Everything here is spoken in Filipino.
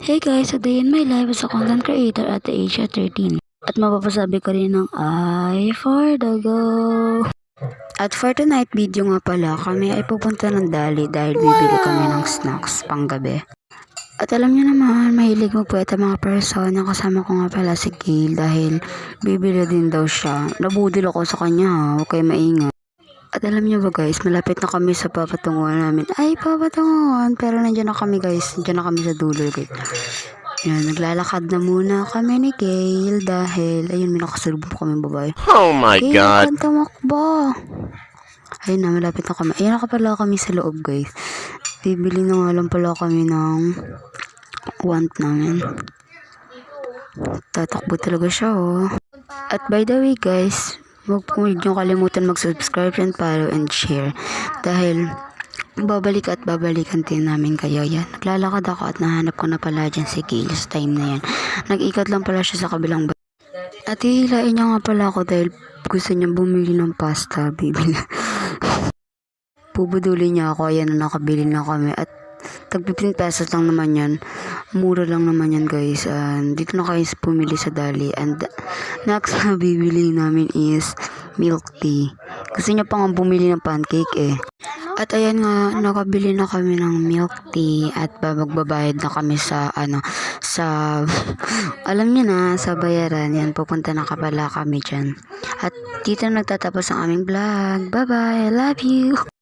Hey guys, a day in my life as a content creator at the age of 13. At mapapasabi ko rin ng I for the go. At for tonight video nga pala, kami ay pupunta ng Dali dahil bibili kami ng snacks panggabi. At alam niyo naman, mahilig magpuwet ang mga persona. Kasama ko nga pala si Gail dahil bibili din daw siya. Nabudol ako sa kanya ha, huwag kayo maingay. At alam niyo ba guys, malapit na kami sa papatunguhan namin. Ay, papatunguhan. Pero nandiyan na kami guys. Nandiyan na kami sa dulo guys. Yan, naglalakad na muna kami ni Gail dahil, ayun, may nakasalubong po kami babae. Oh my Gail, God. huwag kang tumakbo. Ayun na, malapit na kami. Ayun na pala kami sa loob guys. Bibili na nga lang pala kami ng want namin. Tatakbo talaga siya oh. At by the way guys, huwag niyong kalimutan mag-subscribe and follow and share. Dahil babalik at babalikan din namin kayo yan. Naglalakad ako at nahanap ko na pala dyan si Gail sa time na yan. Nag-ikat lang pala siya sa kabilang at hihilain niya nga pala ako dahil gusto niya bumili ng pasta. Bibili. Pubuduli niya ako. Ayan na, nakabili na kami. At tag 15 pesos lang naman yan. Mura lang naman yan guys. Dito na kayo pumili sa Dali. And next na bibili namin is milk tea. Gusto niya pa nga bumili ng pancake eh. At ayan nga, nakabili na kami ng milk tea at magbabayad na kami sa alam niyo na, sa bayaran. Yan, pupunta na pala kami dyan. At dito nagtatapos ang aming vlog. Bye bye, I love you!